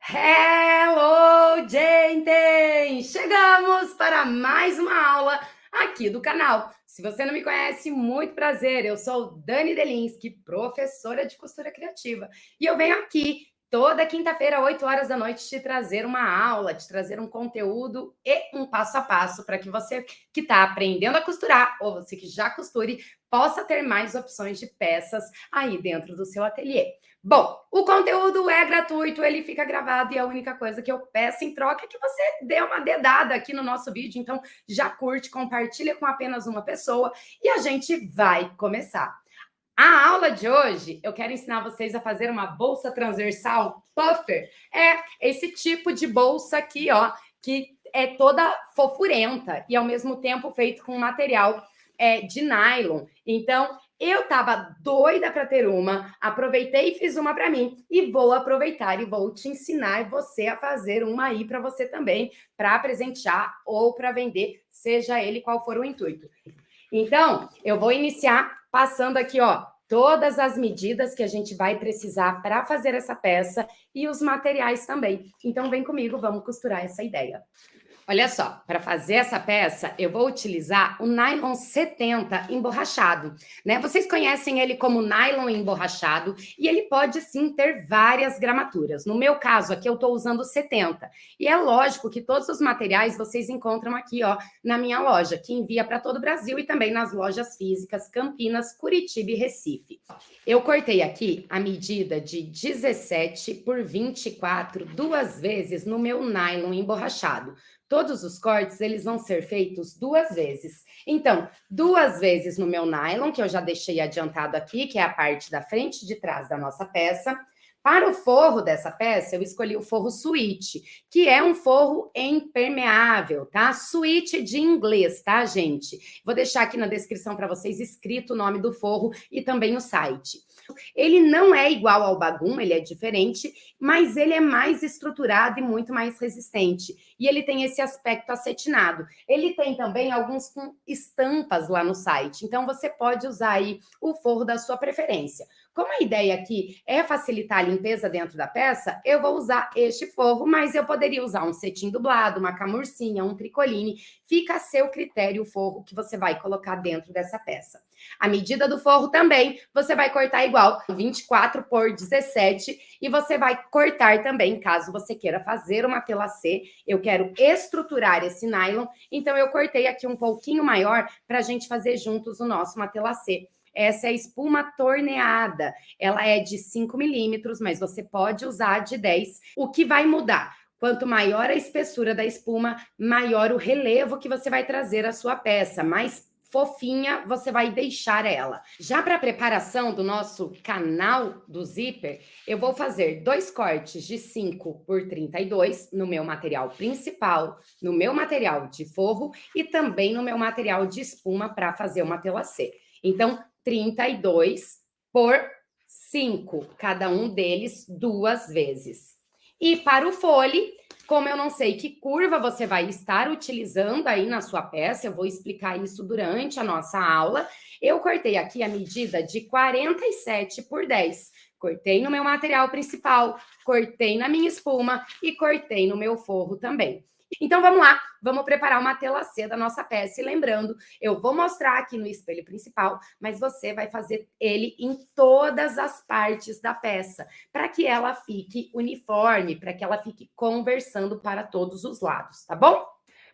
Hello, gente! Chegamos para mais uma aula aqui do canal. Se você não me conhece, muito prazer. Eu sou Dani Delinski, professora de costura criativa. E eu venho aqui toda quinta-feira, 8 horas da noite, te trazer uma aula, te trazer um conteúdo e um passo a passo para que você que está aprendendo a costurar ou você que já costure possa ter mais opções de peças aí dentro do seu ateliê. Bom, o conteúdo é gratuito, ele fica gravado e a única coisa que eu peço em troca é que você dê uma dedada aqui no nosso vídeo. Então, já curte, compartilha com apenas uma pessoa e a gente vai começar. A aula de hoje, eu quero ensinar vocês a fazer uma bolsa transversal puffer. É esse tipo de bolsa aqui, ó, que é toda fofurenta e ao mesmo tempo feito com material de nylon. Então, eu tava doida para ter uma, aproveitei e fiz uma para mim e vou aproveitar e vou te ensinar você a fazer uma aí para você também, para presentear ou para vender, seja ele qual for o intuito. Então, eu vou iniciar passando aqui, ó, todas as medidas que a gente vai precisar para fazer essa peça e os materiais também. Então, vem comigo, vamos costurar essa ideia. Olha só, para fazer essa peça, eu vou utilizar o nylon 70 emborrachado, né? Vocês conhecem ele como nylon emborrachado e ele pode sim ter várias gramaturas. No meu caso aqui eu estou usando 70. E é lógico que todos os materiais vocês encontram aqui, ó, na minha loja, que envia para todo o Brasil e também nas lojas físicas Campinas, Curitiba e Recife. Eu cortei aqui a medida de 17 por 24 duas vezes no meu nylon emborrachado. Todos os cortes, eles vão ser feitos duas vezes. Então, duas vezes no meu nylon, que eu já deixei adiantado aqui, que é a parte da frente e de trás da nossa peça. Para o forro dessa peça, eu escolhi o forro suíte, que é um forro impermeável, tá? Suíte de inglês, tá, gente? Vou deixar aqui na descrição para vocês escrito o nome do forro e também o site. Ele não é igual ao bagum, ele é diferente, mas ele é mais estruturado e muito mais resistente. E ele tem esse aspecto acetinado. Ele tem também alguns com estampas lá no site. Então, você pode usar aí o forro da sua preferência. Como a ideia aqui é facilitar a limpeza dentro da peça, eu vou usar este forro, mas eu poderia usar um cetim dublado, uma camurcinha, um tricoline. Fica a seu critério o forro que você vai colocar dentro dessa peça. A medida do forro também, você vai cortar igual, 24 por 17, e você vai cortar também, caso você queira fazer uma telacê. Eu quero estruturar esse nylon, então eu cortei aqui um pouquinho maior para a gente fazer juntos o nosso matelacê. Essa é a espuma torneada, ela é de 5 milímetros, mas você pode usar de 10. O que vai mudar? Quanto maior a espessura da espuma, maior o relevo que você vai trazer à sua peça, mais fofinha você vai deixar ela. Já para a preparação do nosso canal do zíper, eu vou fazer 2 cortes de 5 por 32 no meu material principal, no meu material de forro e também no meu material de espuma para fazer uma telacê. Então, 32 por 5, cada um deles duas vezes. E para o fole, como eu não sei que curva você vai estar utilizando aí na sua peça, eu vou explicar isso durante a nossa aula. Eu cortei aqui a medida de 47 por 10. Cortei no meu material principal, cortei na minha espuma e cortei no meu forro também. Então, vamos lá, vamos preparar uma telacê da nossa peça. E lembrando, eu vou mostrar aqui no espelho principal, mas você vai fazer ele em todas as partes da peça, para que ela fique uniforme, para que ela fique conversando para todos os lados, tá bom?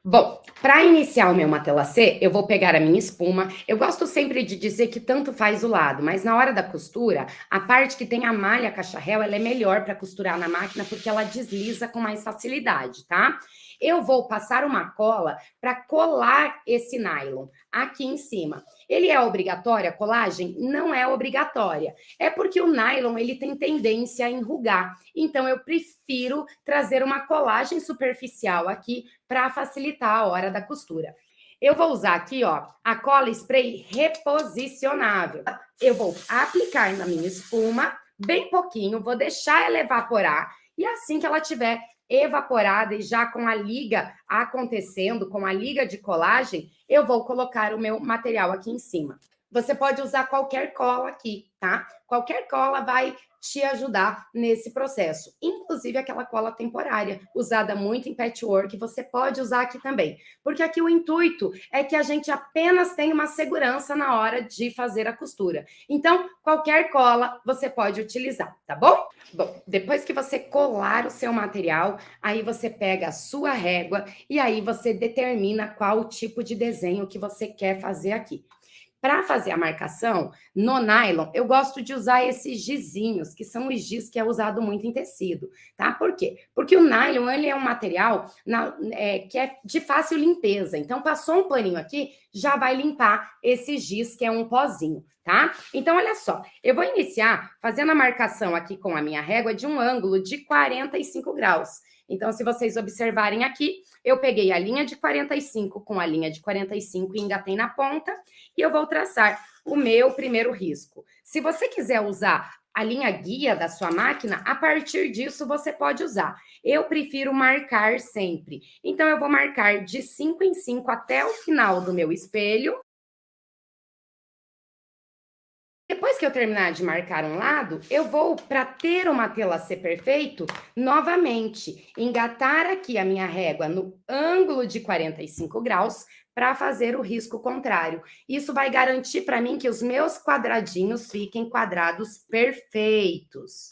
Bom, para iniciar o meu matelacê, eu vou pegar a minha espuma. Eu gosto sempre de dizer que tanto faz o lado, mas na hora da costura, a parte que tem a malha cacharel, ela é melhor para costurar na máquina porque ela desliza com mais facilidade, tá? Eu vou passar uma cola para colar esse nylon aqui em cima. Ele é obrigatório a colagem? Não é obrigatória. É porque o nylon ele tem tendência a enrugar. Então eu prefiro trazer uma colagem superficial aqui para facilitar a hora da costura. Eu vou usar aqui, ó, a cola spray reposicionável. Eu vou aplicar na minha espuma bem pouquinho, vou deixar ela evaporar e assim que ela tiver evaporada e já com a liga acontecendo, com a liga de colagem, eu vou colocar o meu material aqui em cima. Você pode usar qualquer cola aqui, tá? Qualquer cola vai te ajudar nesse processo. Inclusive aquela cola temporária, usada muito em patchwork, você pode usar aqui também. Porque aqui o intuito é que a gente apenas tenha uma segurança na hora de fazer a costura. Então, qualquer cola você pode utilizar, tá bom? Bom, depois que você colar o seu material, aí você pega a sua régua e aí você determina qual tipo de desenho que você quer fazer aqui. Para fazer a marcação, no nylon, eu gosto de usar esses gizinhos, que são os giz que é usado muito em tecido, tá? Por quê? Porque o nylon, ele é um material que é de fácil limpeza. Então, passou um paninho aqui, já vai limpar esse giz, que é um pozinho, tá? Então, olha só, eu vou iniciar fazendo a marcação aqui com a minha régua de um ângulo de 45 graus. Então, se vocês observarem aqui, eu peguei a linha de 45 com a linha de 45 e engatei na ponta, e eu vou traçar o meu primeiro risco. Se você quiser usar a linha guia da sua máquina, a partir disso você pode usar. Eu prefiro marcar sempre. Então, eu vou marcar de 5 em 5 até o final do meu espelho. Depois que eu terminar de marcar um lado, eu vou, para ter o matelacê perfeito, novamente engatar aqui a minha régua no ângulo de 45 graus para fazer o risco contrário. Isso vai garantir para mim que os meus quadradinhos fiquem quadrados perfeitos.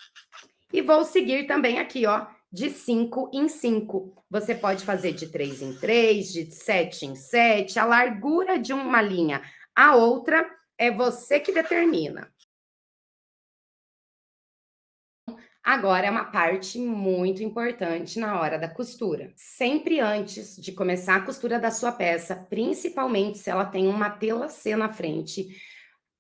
E vou seguir também aqui, ó, de 5 em 5. Você pode fazer de 3 em 3, de 7 em 7. A largura de uma linha a outra é você que determina. Agora é uma parte muito importante na hora da costura. Sempre antes de começar a costura da sua peça, principalmente se ela tem uma telacê na frente,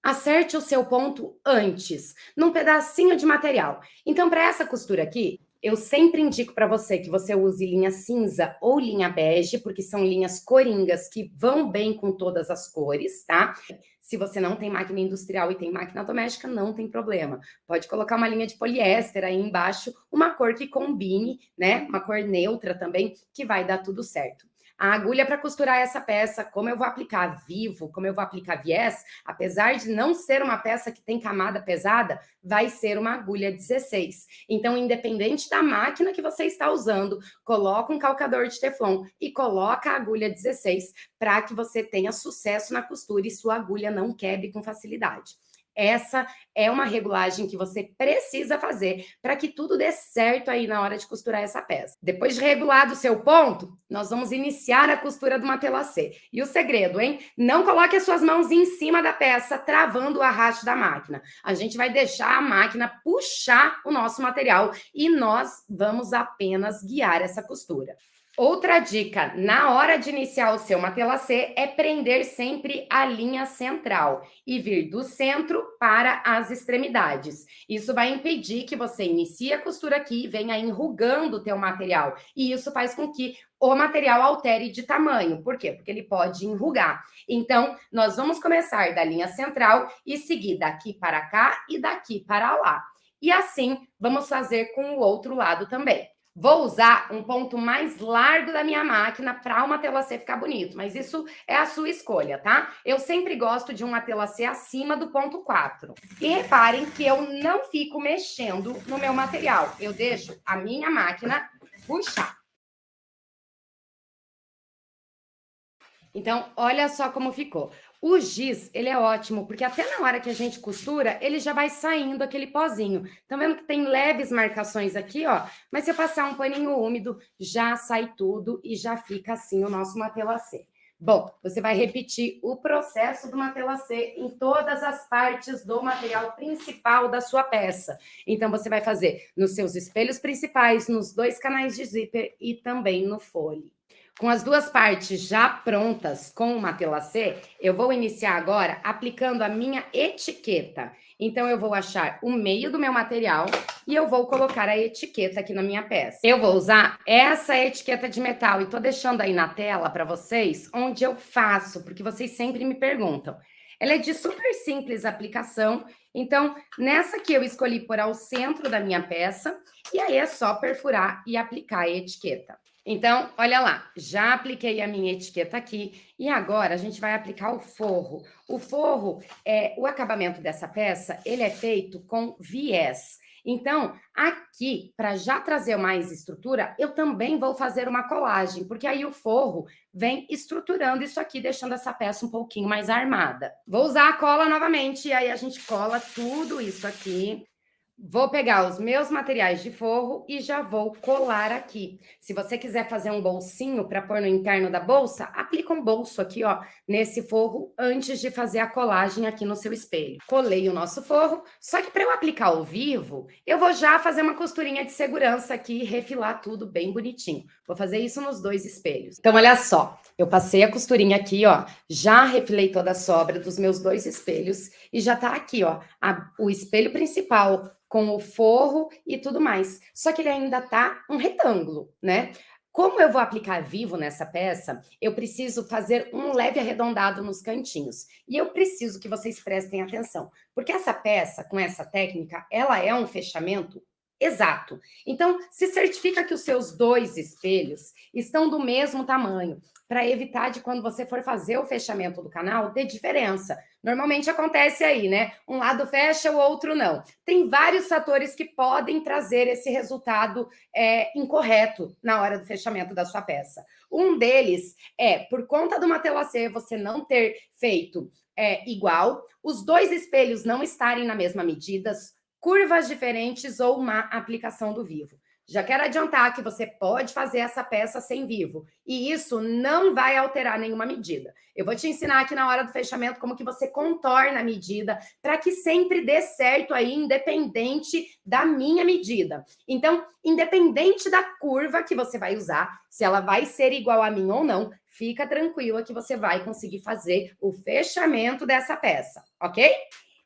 acerte o seu ponto antes, num pedacinho de material. Então, para essa costura aqui, eu sempre indico para você que você use linha cinza ou linha bege, porque são linhas coringas que vão bem com todas as cores, tá? Se você não tem máquina industrial e tem máquina doméstica, não tem problema. Pode colocar uma linha de poliéster aí embaixo, uma cor que combine, né? Uma cor neutra também, que vai dar tudo certo. A agulha para costurar essa peça, como eu vou aplicar vivo, como eu vou aplicar viés, apesar de não ser uma peça que tem camada pesada, vai ser uma agulha 16. Então, independente da máquina que você está usando, coloca um calcador de teflon e coloca a agulha 16 para que você tenha sucesso na costura e sua agulha não quebre com facilidade. Essa é uma regulagem que você precisa fazer para que tudo dê certo aí na hora de costurar essa peça. Depois de regulado o seu ponto, nós vamos iniciar a costura do matelacê. E o segredo, hein? Não coloque as suas mãos em cima da peça, travando o arraste da máquina. A gente vai deixar a máquina puxar o nosso material e nós vamos apenas guiar essa costura. Outra dica, na hora de iniciar o seu matelacê, é prender sempre a linha central e vir do centro para as extremidades. Isso vai impedir que você inicie a costura aqui e venha enrugando o teu material. E isso faz com que o material altere de tamanho. Por quê? Porque ele pode enrugar. Então, nós vamos começar da linha central e seguir daqui para cá e daqui para lá. E assim, vamos fazer com o outro lado também. Vou usar um ponto mais largo da minha máquina para o matelacê ficar bonito, mas isso é a sua escolha, tá? Eu sempre gosto de um matelacê acima do ponto 4. E reparem que eu não fico mexendo no meu material, eu deixo a minha máquina puxar. Então, olha só como ficou. O giz, ele é ótimo, porque até na hora que a gente costura, ele já vai saindo aquele pozinho. Tá vendo que tem leves marcações aqui, ó? Mas se eu passar um paninho úmido, já sai tudo e já fica assim o nosso matelacê. Bom, você vai repetir o processo do matelacê em todas as partes do material principal da sua peça. Então, você vai fazer nos seus espelhos principais, nos 2 canais de zíper e também no fole. Com as duas partes já prontas com o matelacê, eu vou iniciar agora aplicando a minha etiqueta. Então, eu vou achar o meio do meu material e eu vou colocar a etiqueta aqui na minha peça. Eu vou usar essa etiqueta de metal e tô deixando aí na tela para vocês onde eu faço, porque vocês sempre me perguntam. Ela é de super simples aplicação, então nessa aqui eu escolhi por ao centro da minha peça e aí é só perfurar e aplicar a etiqueta. Então, olha lá, já apliquei a minha etiqueta aqui e agora a gente vai aplicar o forro. O forro, o acabamento dessa peça, ele é feito com viés. Então, aqui, para já trazer mais estrutura, eu também vou fazer uma colagem, porque aí o forro vem estruturando isso aqui, deixando essa peça um pouquinho mais armada. Vou usar a cola novamente, e aí a gente cola tudo isso aqui. Vou pegar os meus materiais de forro e já vou colar aqui. Se você quiser fazer um bolsinho para pôr no interno da bolsa, aplica um bolso aqui, ó, nesse forro antes de fazer a colagem aqui no seu espelho. Colei o nosso forro, só que para eu aplicar ao vivo, eu vou já fazer uma costurinha de segurança aqui e refilar tudo bem bonitinho. Vou fazer isso nos dois espelhos. Então, olha só, eu passei a costurinha aqui, ó, já refilei toda a sobra dos meus dois espelhos e já tá aqui, ó, o espelho principal com o forro e tudo mais. Só que ele ainda tá um retângulo, né? Como eu vou aplicar vivo nessa peça, eu preciso fazer um leve arredondado nos cantinhos. E eu preciso que vocês prestem atenção, porque essa peça, com essa técnica, ela é um fechamento exato. Então, se certifica que os seus dois espelhos estão do mesmo tamanho, para evitar de quando você for fazer o fechamento do canal, ter diferença. Normalmente acontece aí, né? Um lado fecha, o outro não. Tem vários fatores que podem trazer esse resultado incorreto na hora do fechamento da sua peça. Um deles é, por conta do matelassê você não ter feito igual, os dois espelhos não estarem na mesma medida, curvas diferentes ou má aplicação do vivo. Já quero adiantar que você pode fazer essa peça sem vivo e isso não vai alterar nenhuma medida. Eu vou te ensinar aqui na hora do fechamento como que você contorna a medida para que sempre dê certo aí, independente da minha medida. Então, independente da curva que você vai usar, se ela vai ser igual a mim ou não, fica tranquila que você vai conseguir fazer o fechamento dessa peça, ok?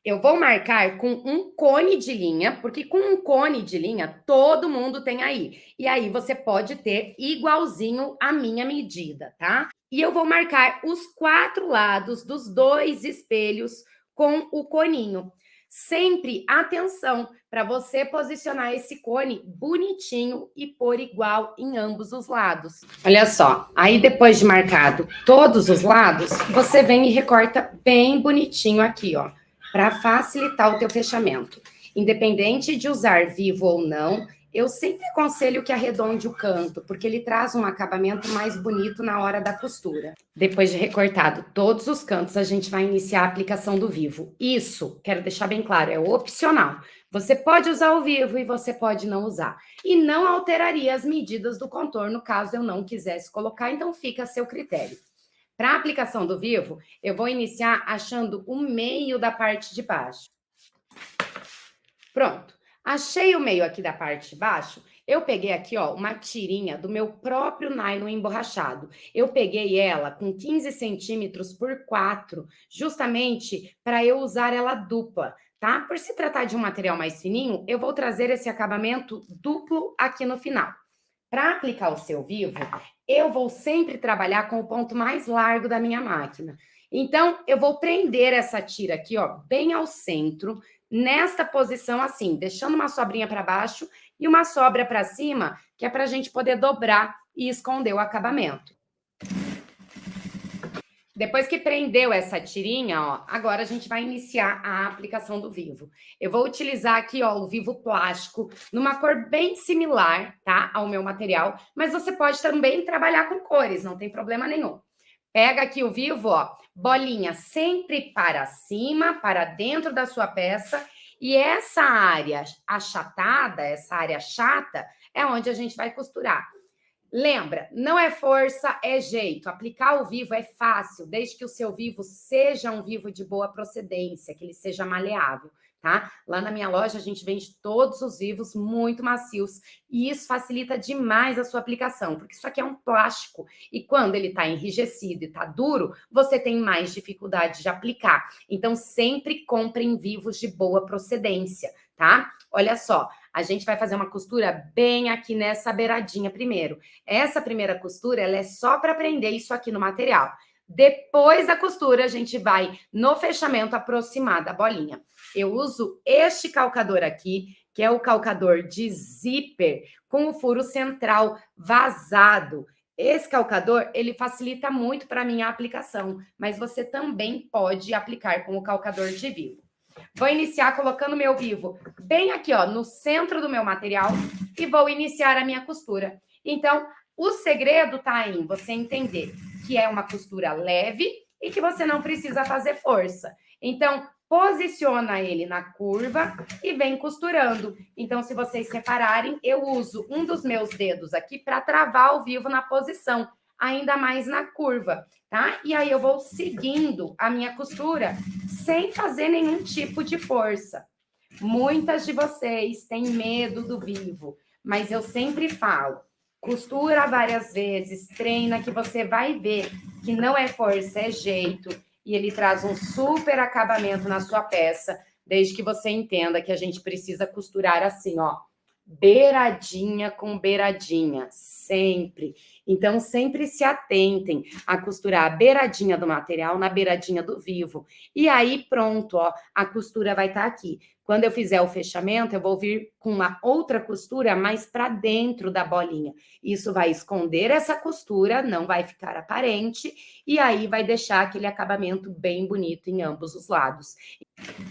Eu vou marcar com um cone de linha, porque com um cone de linha todo mundo tem aí. E aí você pode ter igualzinho a minha medida, tá? E eu vou marcar os 4 lados dos dois espelhos com o coninho. Sempre atenção para você posicionar esse cone bonitinho e pôr igual em ambos os lados. Olha só, aí depois de marcado todos os lados, você vem e recorta bem bonitinho aqui, ó, para facilitar o teu fechamento. Independente de usar vivo ou não, eu sempre aconselho que arredonde o canto, porque ele traz um acabamento mais bonito na hora da costura. Depois de recortado todos os cantos, a gente vai iniciar a aplicação do vivo. Isso, quero deixar bem claro, é opcional. Você pode usar o vivo e você pode não usar. E não alteraria as medidas do contorno caso eu não quisesse colocar, então fica a seu critério. Para a aplicação do vivo, eu vou iniciar achando o meio da parte de baixo. Pronto. Achei o meio aqui da parte de baixo. Eu peguei aqui, ó, uma tirinha do meu próprio nylon emborrachado. Eu peguei ela com 15 centímetros por 4, justamente para eu usar ela dupla, tá? Por se tratar de um material mais fininho, eu vou trazer esse acabamento duplo aqui no final. Para aplicar o seu vivo, eu vou sempre trabalhar com o ponto mais largo da minha máquina. Então, eu vou prender essa tira aqui, ó, bem ao centro, nesta posição assim, deixando uma sobrinha para baixo e uma sobra para cima, que é para a gente poder dobrar e esconder o acabamento. Depois que prendeu essa tirinha, ó, agora a gente vai iniciar a aplicação do vivo. Eu vou utilizar aqui, ó, o vivo plástico, numa cor bem similar, tá, ao meu material, mas você pode também trabalhar com cores, não tem problema nenhum. Pega aqui o vivo, ó, bolinha sempre para cima, para dentro da sua peça, e essa área achatada, essa área chata, é onde a gente vai costurar. Lembra, não é força, é jeito. Aplicar o vivo é fácil, desde que o seu vivo seja um vivo de boa procedência, que ele seja maleável, tá? Lá na minha loja a gente vende todos os vivos muito macios e isso facilita demais a sua aplicação, porque isso aqui é um plástico e quando ele tá enrijecido e tá duro, você tem mais dificuldade de aplicar. Então sempre comprem vivos de boa procedência, tá? Olha só, a gente vai fazer uma costura bem aqui nessa beiradinha primeiro. Essa primeira costura, ela é só para prender isso aqui no material. Depois da costura, a gente vai no fechamento aproximar da bolinha. Eu uso este calcador aqui, que é o calcador de zíper, com o furo central vazado. Esse calcador, ele facilita muito para a minha aplicação, mas você também pode aplicar com o calcador de vivo. Vou iniciar colocando meu vivo bem aqui, ó, no centro do meu material e vou iniciar a minha costura. Então, o segredo tá em você entender que é uma costura leve e que você não precisa fazer força. Então, posiciona ele na curva e vem costurando. Então, se vocês repararem, eu uso um dos meus dedos aqui para travar o vivo na posição, ainda mais na curva, tá? E aí eu vou seguindo a minha costura sem fazer nenhum tipo de força. Muitas de vocês têm medo do vivo, mas eu sempre falo, costura várias vezes, treina que você vai ver que não é força, é jeito, e ele traz um super acabamento na sua peça, desde que você entenda que a gente precisa costurar assim, ó, beiradinha com beiradinha, sempre. Então, sempre se atentem a costurar a beiradinha do material na beiradinha do vivo. E aí, pronto, ó, a costura vai estar aqui. Quando eu fizer o fechamento, eu vou vir com uma outra costura mais para dentro da bolinha. Isso vai esconder essa costura, não vai ficar aparente, e aí vai deixar aquele acabamento bem bonito em ambos os lados.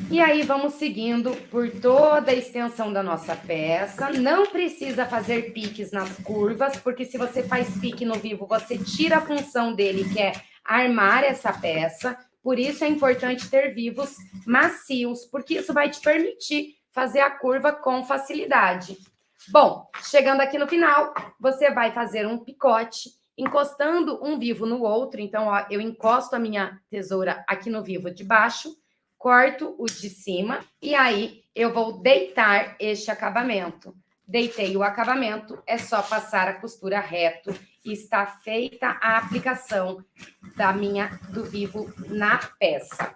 E aí vamos seguindo por toda a extensão da nossa peça. Não precisa fazer piques nas curvas, porque se você faz pique no vivo, você tira a função dele, que é armar essa peça. Por isso é importante ter vivos macios, porque isso vai te permitir fazer a curva com facilidade. Bom, chegando aqui no final, você vai fazer um picote, encostando um vivo no outro. Então, ó, eu encosto a minha tesoura aqui no vivo de baixo, corto o de cima e aí eu vou deitar este acabamento. Deitei o acabamento, é só passar a costura reto e está feita a aplicação do vivo na peça.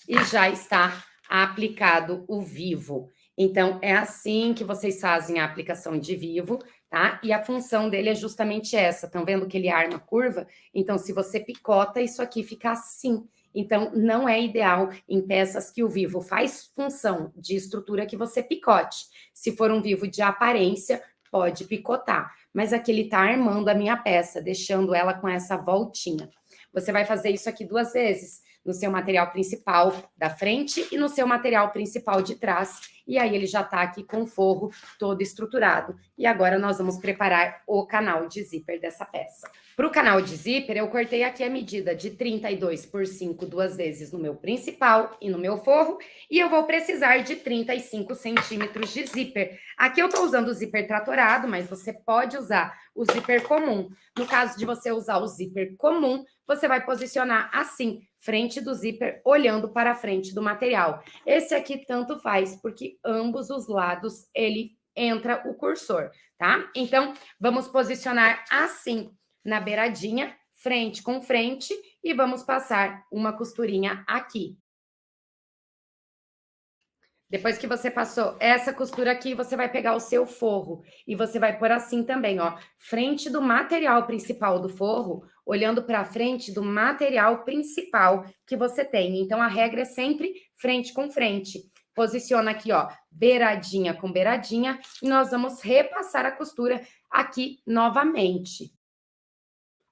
E já está aplicado o vivo. Então, é assim que vocês fazem a aplicação de vivo, tá? E a função dele é justamente essa. Estão vendo que ele arma curva? Então, se você picota, isso aqui fica assim. Então, não é ideal em peças que o vivo faz função de estrutura que você picote. Se for um vivo de aparência, pode picotar. Mas aqui ele está armando a minha peça, deixando ela com essa voltinha. Você vai fazer isso aqui 2 vezes, no seu material principal da frente e no seu material principal de trás. E aí ele já está aqui com o forro todo estruturado. E agora nós vamos preparar o canal de zíper dessa peça. Para o canal de zíper, eu cortei aqui a medida de 32 por 5 2 vezes no meu principal e no meu forro. E eu vou precisar de 35 centímetros de zíper. Aqui eu estou usando o zíper tratorado, mas você pode usar o zíper comum. No caso de você usar o zíper comum, você vai posicionar assim, frente do zíper, olhando para a frente do material. Esse aqui tanto faz, porque ambos os lados ele entra o cursor, tá? Então, vamos posicionar assim, na beiradinha, frente com frente, e vamos passar uma costurinha aqui. Depois que você passou essa costura aqui, você vai pegar o seu forro e você vai pôr assim também, ó, frente do material principal do forro, olhando para frente do material principal que você tem. Então, a regra é sempre frente com frente. Posiciona aqui, ó, beiradinha com beiradinha, e nós vamos repassar a costura aqui novamente.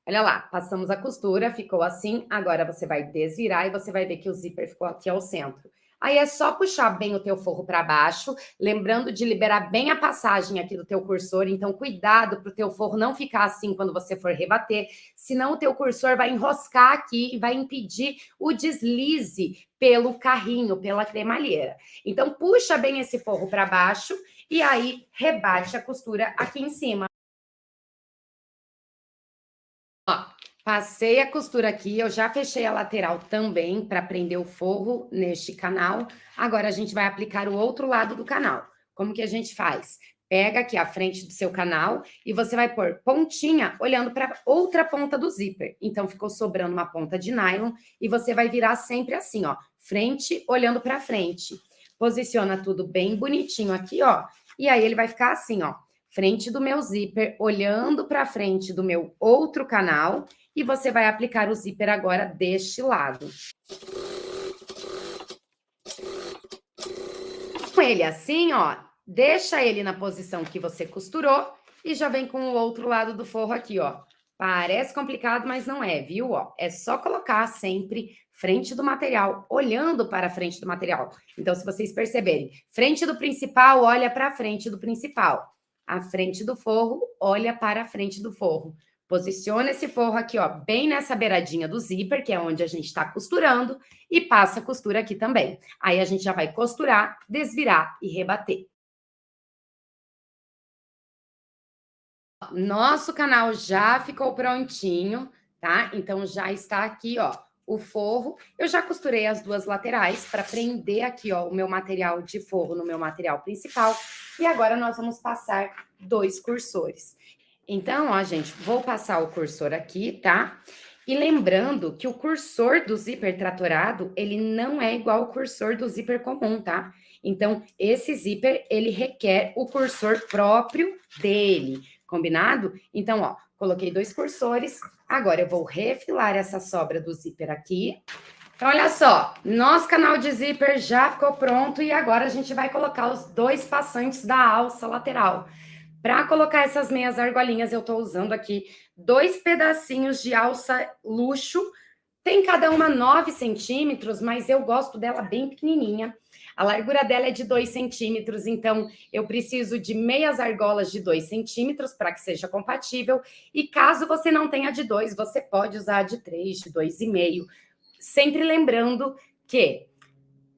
Olha lá, passamos a costura, ficou assim. Agora você vai desvirar e você vai ver que o zíper ficou aqui ao centro. Aí é só puxar bem o teu forro para baixo, lembrando de liberar bem a passagem aqui do teu cursor. Então, cuidado para o teu forro não ficar assim quando você for rebater, senão o teu cursor vai enroscar aqui e vai impedir o deslize pelo carrinho, pela cremalheira. Então, puxa bem esse forro para baixo e aí rebate a costura aqui em cima. Ó, passei a costura aqui, eu já fechei a lateral também para prender o forro neste canal. Agora a gente vai aplicar o outro lado do canal. Como que a gente faz? Pega aqui a frente do seu canal e você vai pôr pontinha olhando para outra ponta do zíper. Então ficou sobrando uma ponta de nylon e você vai virar sempre assim, ó, frente olhando para frente. Posiciona tudo bem bonitinho aqui, ó. E aí ele vai ficar assim, ó, frente do meu zíper, olhando para frente do meu outro canal, e você vai aplicar o zíper agora deste lado. Com ele assim, ó, deixa ele na posição que você costurou e já vem com o outro lado do forro aqui, ó. Parece complicado, mas não é, viu? Ó, é só colocar sempre frente do material, olhando para a frente do material. Então, se vocês perceberem, frente do principal, olha para a frente do principal. A frente do forro, olha para a frente do forro. Posiciona esse forro aqui, ó, bem nessa beiradinha do zíper, que é onde a gente está costurando, e passa a costura aqui também. Aí a gente já vai costurar, desvirar e rebater. Nosso canal já ficou prontinho, tá? Então já está aqui, ó, o forro. Eu já costurei as duas laterais para prender aqui, ó, o meu material de forro no meu material principal. E agora nós vamos passar 2 cursores. Então, ó, gente, vou passar o cursor aqui, tá? E lembrando que o cursor do zíper tratorado, ele não é igual ao cursor do zíper comum, tá? Então, esse zíper, ele requer o cursor próprio dele, combinado? Então, ó, coloquei 2 cursores, agora eu vou refilar essa sobra do zíper aqui. Então, olha só, nosso canal de zíper já ficou pronto e agora a gente vai colocar os 2 passantes da alça lateral. Para colocar essas meias argolinhas, eu estou usando aqui 2 pedacinhos de alça luxo. Tem cada uma 9 centímetros, mas eu gosto dela bem pequenininha. A largura dela é de 2 centímetros, então eu preciso de meias argolas de 2 centímetros para que seja compatível. E caso você não tenha de 2, você pode usar de 3, de 2,5. Sempre lembrando que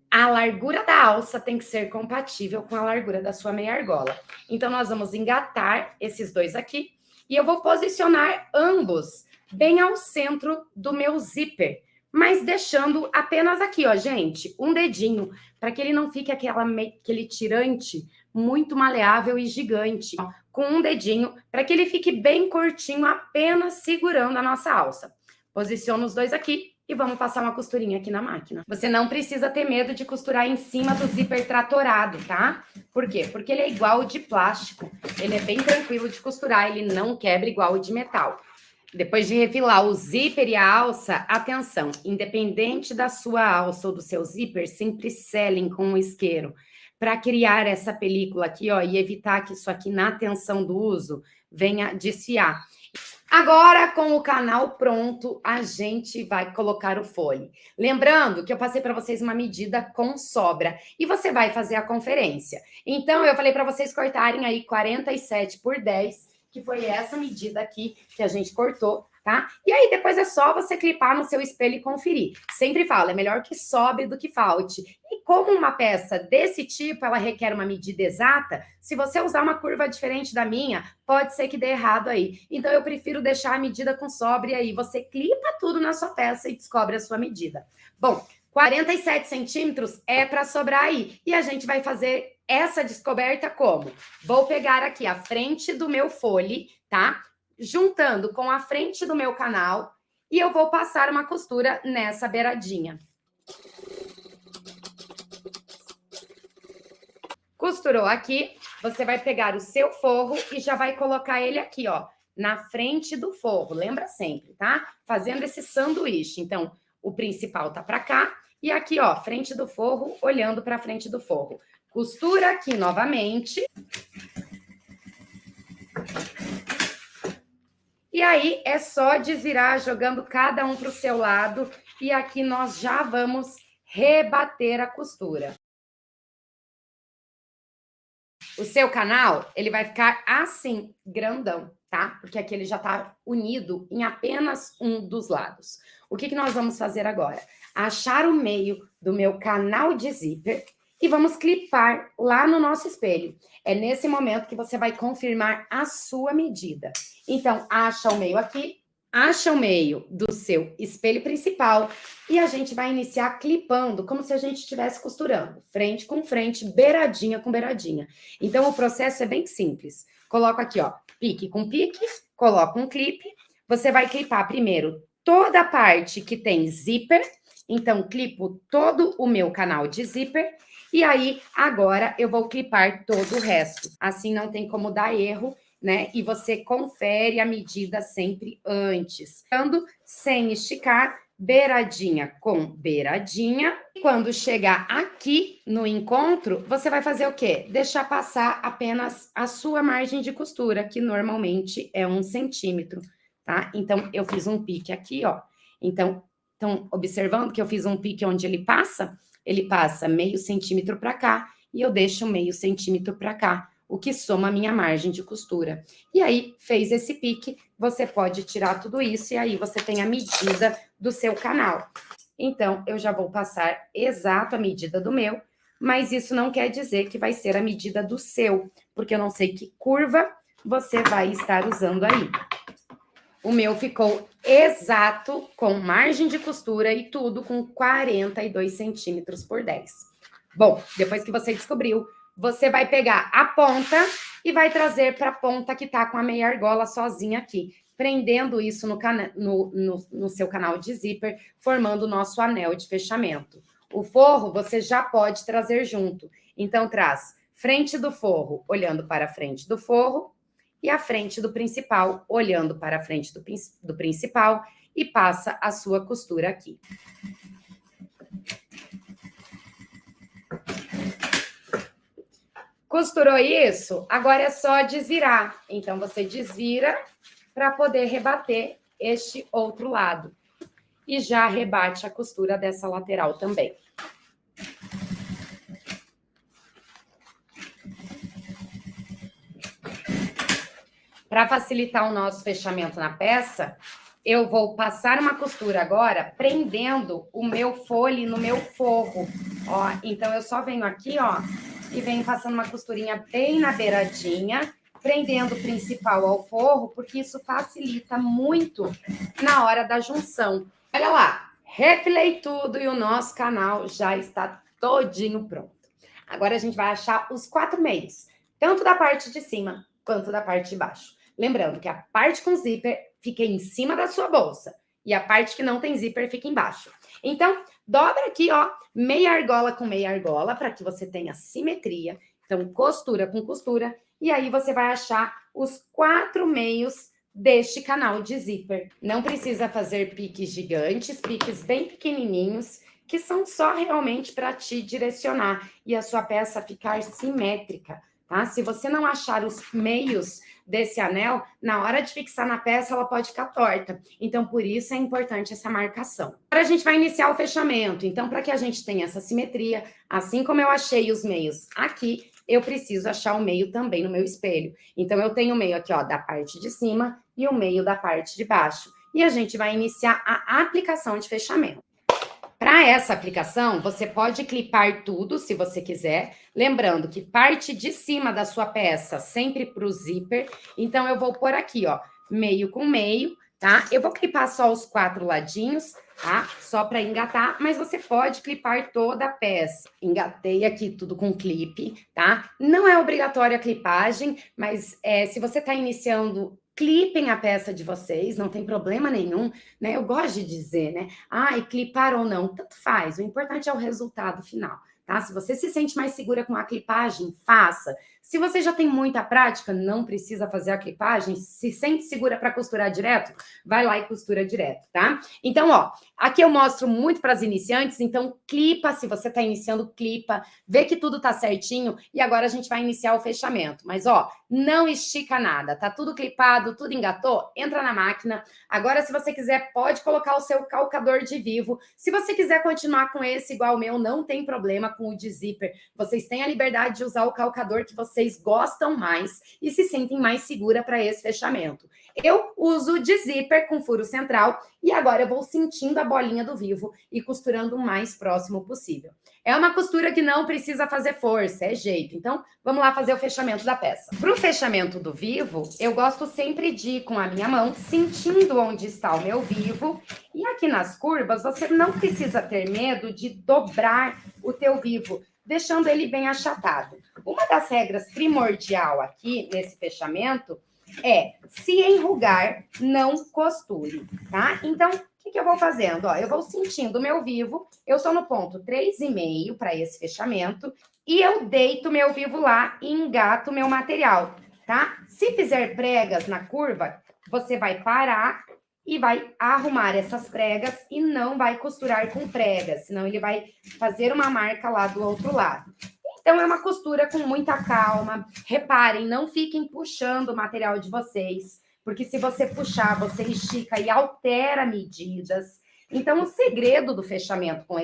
a largura da alça tem que ser compatível com a largura da sua meia argola. Então, nós vamos engatar esses 2 aqui e eu vou posicionar ambos bem ao centro do meu zíper, mas deixando apenas aqui, ó, gente, um dedinho, para que ele não fique aquele tirante muito maleável e gigante. Ó, com um dedinho, para que ele fique bem curtinho, apenas segurando a nossa alça. Posiciono os 2 aqui e vamos passar uma costurinha aqui na máquina. Você não precisa ter medo de costurar em cima do zíper tratorado, tá? Por quê? Porque ele é igual o de plástico. Ele é bem tranquilo de costurar, ele não quebra igual o de metal. Depois de refilar o zíper e a alça, atenção, independente da sua alça ou do seu zíper, sempre selem com o isqueiro para criar essa película aqui, ó, e evitar que isso aqui, na tensão do uso, venha desfiar. Agora, com o canal pronto, a gente vai colocar o fole. Lembrando que eu passei para vocês uma medida com sobra e você vai fazer a conferência. Então, eu falei para vocês cortarem aí 47 por 10, que foi essa medida aqui que a gente cortou, tá? E aí, depois é só você clipar no seu espelho e conferir. Sempre falo, é melhor que sobre do que falte. E como uma peça desse tipo, ela requer uma medida exata, se você usar uma curva diferente da minha, pode ser que dê errado aí. Então, eu prefiro deixar a medida com sobra e aí você clipa tudo na sua peça e descobre a sua medida. Bom, 47 centímetros é para sobrar aí. E a gente vai fazer essa descoberta como? Vou pegar aqui a frente do meu fole, tá? Juntando com a frente do meu canal e eu vou passar uma costura nessa beiradinha. Costurou aqui, você vai pegar o seu forro e já vai colocar ele aqui, ó, na frente do forro. Lembra sempre, tá? Fazendo esse sanduíche. Então, o principal tá para cá e aqui, ó, frente do forro, olhando para frente do forro. Costura aqui novamente. E aí é só desvirar, jogando cada um para o seu lado. E aqui nós já vamos rebater a costura. O seu canal, ele vai ficar assim, grandão, tá? Porque aqui ele já tá unido em apenas um dos lados. O que nós vamos fazer agora? Achar o meio do meu canal de zíper e vamos clipar lá no nosso espelho. É nesse momento que você vai confirmar a sua medida. Então, acha o meio aqui, acha o meio do seu espelho principal e a gente vai iniciar clipando, como se a gente estivesse costurando, frente com frente, beiradinha com beiradinha. Então, o processo é bem simples. Coloco aqui, ó, pique com pique, coloco um clipe, você vai clipar primeiro toda a parte que tem zíper, então, clipo todo o meu canal de zíper, e aí, agora, eu vou clipar todo o resto. Assim, não tem como dar erro, né? E você confere a medida sempre antes. Sem esticar, beiradinha com beiradinha. E quando chegar aqui no encontro, você vai fazer o quê? Deixar passar apenas a sua margem de costura, que normalmente é 1 centímetro. tá? Então, eu fiz um pique aqui, ó. Então, estão observando que eu fiz um pique onde ele passa? Ele passa meio centímetro para cá e eu deixo meio centímetro para cá, o que soma a minha margem de costura. E aí, fez esse pique, você pode tirar tudo isso e aí você tem a medida do seu canal. Então, eu já vou passar exato a medida do meu, mas isso não quer dizer que vai ser a medida do seu, porque eu não sei que curva você vai estar usando aí. O meu ficou exato, com margem de costura e tudo, com 42 centímetros por 10. Bom, depois que você descobriu, você vai pegar a ponta e vai trazer para a ponta que tá com a meia argola sozinha aqui, prendendo isso no seu canal de zíper, formando o nosso anel de fechamento. O forro você já pode trazer junto. Então, traz frente do forro, olhando para a frente do forro, e a frente do principal, olhando para a frente do principal, e passa a sua costura aqui. Costurou isso? Agora é só desvirar. Então, você desvira para poder rebater este outro lado. E já rebate a costura dessa lateral também. Para facilitar o nosso fechamento na peça, eu vou passar uma costura agora, prendendo o meu fole no meu forro. Ó, então, eu só venho aqui, ó, e venho passando uma costurinha bem na beiradinha, prendendo o principal ao forro, porque isso facilita muito na hora da junção. Olha lá, refilei tudo e o nosso canal já está todinho pronto. Agora a gente vai achar os 4 meios, tanto da parte de cima quanto da parte de baixo. Lembrando que a parte com zíper fica em cima da sua bolsa e a parte que não tem zíper fica embaixo. Então, dobra aqui, ó, meia argola com meia argola para que você tenha simetria. Então, costura com costura e aí você vai achar os 4 meios deste canal de zíper. Não precisa fazer piques gigantes, piques bem pequenininhos, que são só realmente para te direcionar e a sua peça ficar simétrica. Tá? Se você não achar os meios desse anel, na hora de fixar na peça, ela pode ficar torta. Então, por isso é importante essa marcação. Agora a gente vai iniciar o fechamento. Então, para que a gente tenha essa simetria, assim como eu achei os meios aqui, eu preciso achar o meio também no meu espelho. Então, eu tenho o meio aqui, ó, da parte de cima e o meio da parte de baixo. E a gente vai iniciar a aplicação de fechamento. Para essa aplicação, você pode clipar tudo, se você quiser. Lembrando que parte de cima da sua peça sempre para o zíper. Então, eu vou pôr aqui, ó, meio com meio, tá? Eu vou clipar só os 4 ladinhos, tá? Só para engatar, mas você pode clipar toda a peça. Engatei aqui tudo com clipe, tá? Não é obrigatória a clipagem, mas se você está iniciando, clipem a peça de vocês, não tem problema nenhum, né? Eu gosto de dizer, né? Ai, clipar ou não, tanto faz. O importante é o resultado final, tá? Se você se sente mais segura com a clipagem, faça. Se você já tem muita prática, não precisa fazer a clipagem. Se sente segura para costurar direto, vai lá e costura direto, tá? Então, ó, aqui eu mostro muito para as iniciantes, então clipa, se você está iniciando, clipa, vê que tudo tá certinho e agora a gente vai iniciar o fechamento. Mas, ó, não estica nada, tá tudo clipado, tudo engatou, entra na máquina. Agora, se você quiser, pode colocar o seu calcador de vivo. Se você quiser continuar com esse igual o meu, não tem problema com o de zíper. Vocês têm a liberdade de usar o calcador que vocês gostam mais e se sentem mais segura para esse fechamento. Eu uso de zíper com furo central e agora eu vou sentindo a bolinha do vivo e costurando o mais próximo possível. É uma costura que não precisa fazer força, é jeito. Então, vamos lá fazer o fechamento da peça. Para o fechamento do vivo, eu gosto sempre de ir com a minha mão, sentindo onde está o meu vivo. E aqui nas curvas, você não precisa ter medo de dobrar o teu vivo, deixando ele bem achatado. Uma das regras primordial aqui nesse fechamento é, se enrugar, não costure, tá? Então, o que eu vou fazendo? Ó, eu vou sentindo o meu vivo, eu tô no ponto 3,5 para esse fechamento, e eu deito meu vivo lá e engato meu material, tá? Se fizer pregas na curva, você vai parar e vai arrumar essas pregas e não vai costurar com pregas, senão ele vai fazer uma marca lá do outro lado. Então, é uma costura com muita calma. Reparem, não fiquem puxando o material de vocês. porque se você puxar, você estica e altera medidas. Então, o segredo do fechamento com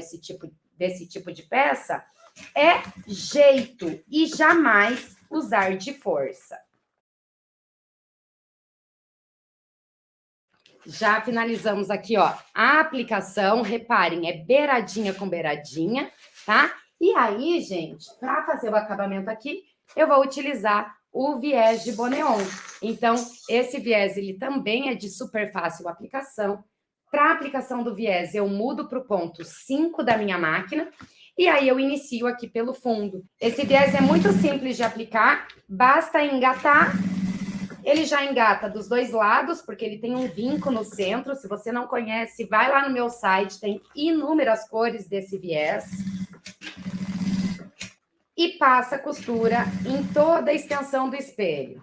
desse tipo de peça é jeito e jamais usar de força. Já finalizamos aqui, ó, a aplicação. Reparem, é beiradinha com beiradinha, tá? E aí, gente, para fazer o acabamento aqui, eu vou utilizar o viés de Boneon. Então, esse viés, ele também é de super fácil aplicação. Para a aplicação do viés, eu mudo para o ponto 5 da minha máquina e aí eu inicio aqui pelo fundo. Esse viés é muito simples de aplicar, basta engatar. Ele já engata dos dois lados, porque ele tem um vinco no centro. Se você não conhece, vai lá no meu site, tem inúmeras cores desse viés. E passa a costura em toda a extensão do espelho.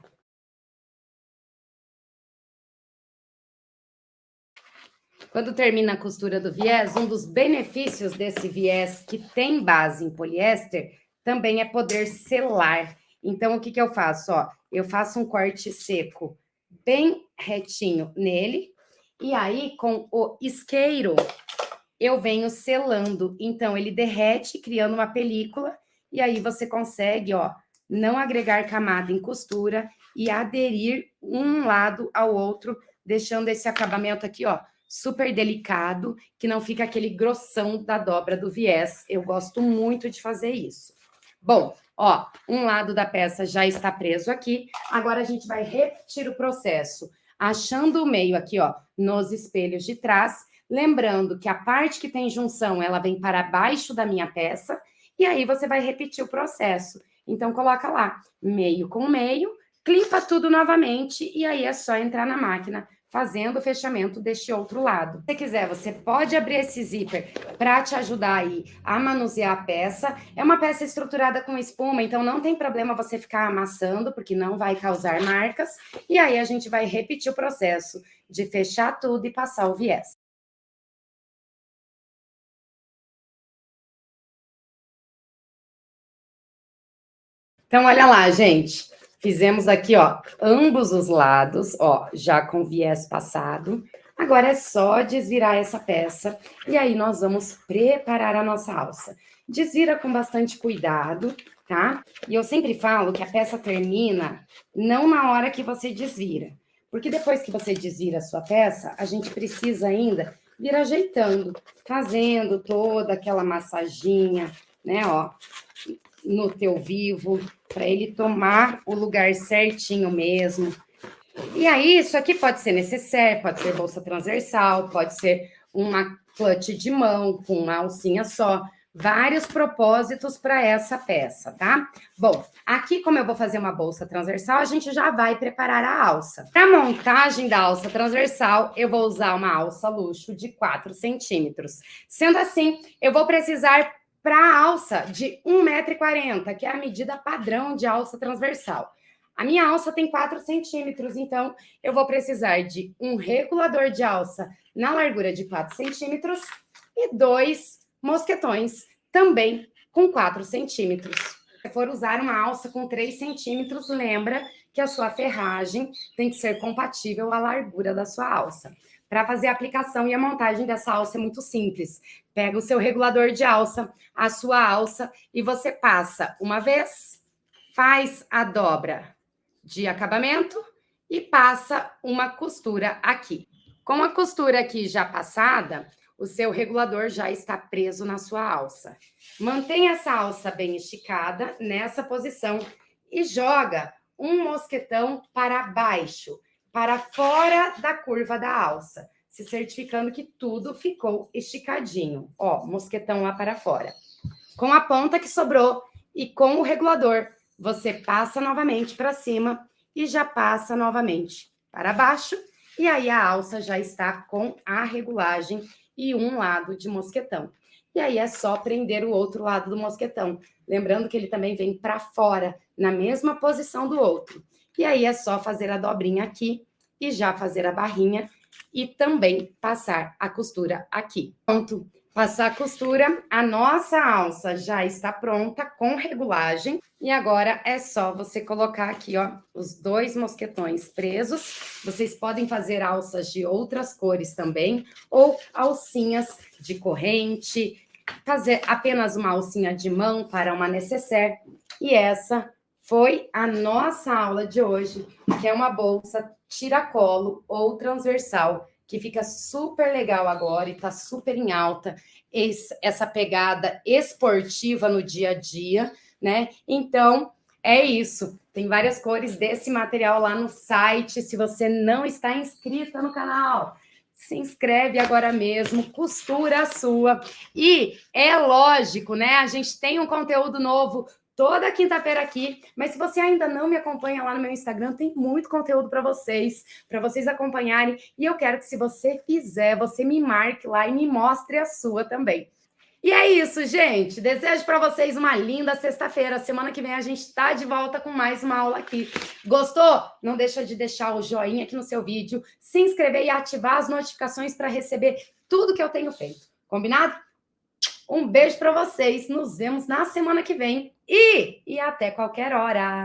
Quando termina a costura do viés, um dos benefícios desse viés que tem base em poliéster também é poder selar. Então, o que eu faço? Ó, eu faço um corte seco bem retinho nele, e aí, com o isqueiro, eu venho selando. Então, ele derrete, criando uma película, e aí você consegue, ó, não agregar camada em costura e aderir um lado ao outro, deixando esse acabamento aqui, ó, super delicado, que não fica aquele grossão da dobra do viés. Eu gosto muito de fazer isso. Bom, ó, um lado da peça já está preso aqui. Agora a gente vai repetir o processo, achando o meio aqui, ó, nos espelhos de trás. Lembrando que a parte que tem junção, ela vem para baixo da minha peça. E aí você vai repetir o processo. Então, coloca lá, meio com meio, clipa tudo novamente e aí é só entrar na máquina fazendo o fechamento deste outro lado. Se quiser, você pode abrir esse zíper para te ajudar aí a manusear a peça. É uma peça estruturada com espuma, então não tem problema você ficar amassando, porque não vai causar marcas. E aí a gente vai repetir o processo de fechar tudo e passar o viés. Então, olha lá, gente. Fizemos aqui, ó, ambos os lados, ó, já com viés passado. Agora é só desvirar essa peça e aí nós vamos preparar a nossa alça. Desvira com bastante cuidado, tá? E eu sempre falo que a peça termina não na hora que você desvira, porque depois que você desvira a sua peça, a gente precisa ainda vir ajeitando, fazendo toda aquela massaginha, né, ó, no teu vivo, para ele tomar o lugar certinho mesmo. E aí, isso aqui pode ser necessaire, pode ser bolsa transversal, pode ser uma clutch de mão com uma alcinha só. Vários propósitos para essa peça, tá? Bom, aqui como eu vou fazer uma bolsa transversal, a gente já vai preparar a alça. Para a montagem da alça transversal, eu vou usar uma alça luxo de 4 centímetros. Sendo assim, eu vou precisar para a alça de 1,40 m, que é a medida padrão de alça transversal. A minha alça tem 4 centímetros, então eu vou precisar de um regulador de alça na largura de 4 centímetros e 2 mosquetões, também com 4 centímetros. Se for usar uma alça com 3 centímetros, lembra que a sua ferragem tem que ser compatível à largura da sua alça. Para fazer a aplicação e a montagem dessa alça é muito simples. Pega o seu regulador de alça, a sua alça, e você passa uma vez, faz a dobra de acabamento e passa uma costura aqui. Com a costura aqui já passada, o seu regulador já está preso na sua alça. Mantenha essa alça bem esticada nessa posição e joga um mosquetão para baixo, para fora da curva da alça, se certificando que tudo ficou esticadinho. Ó, mosquetão lá para fora. Com a ponta que sobrou e com o regulador, você passa novamente para cima e já passa novamente para baixo. E aí a alça já está com a regulagem e um lado de mosquetão. E aí é só prender o outro lado do mosquetão. Lembrando que ele também vem para fora, na mesma posição do outro. E aí é só fazer a dobrinha aqui e já fazer a barrinha e também passar a costura aqui. Pronto! Passar a costura, a nossa alça já está pronta com regulagem. E agora é só você colocar aqui, ó, os 2 mosquetões presos. Vocês podem fazer alças de outras cores também, ou alcinhas de corrente, fazer apenas uma alcinha de mão para uma nécessaire. E essa foi a nossa aula de hoje, que é uma bolsa tiracolo ou transversal, que fica super legal agora e tá super em alta. Essa pegada esportiva no dia a dia, né? Então, é isso. Tem várias cores desse material lá no site. Se você não está inscrita no canal, se inscreve agora mesmo, costura a sua. E é lógico, né? A gente tem um conteúdo novo toda quinta-feira aqui, mas se você ainda não me acompanha lá no meu Instagram, tem muito conteúdo para vocês acompanharem, e eu quero que se você fizer, você me marque lá e me mostre a sua também. E é isso, gente. Desejo para vocês uma linda sexta-feira. Semana que vem a gente está de volta com mais uma aula aqui. Gostou? Não deixa de deixar o joinha aqui no seu vídeo, se inscrever e ativar as notificações para receber tudo que eu tenho feito. Combinado? Um beijo para vocês. Nos vemos na semana que vem e até qualquer hora.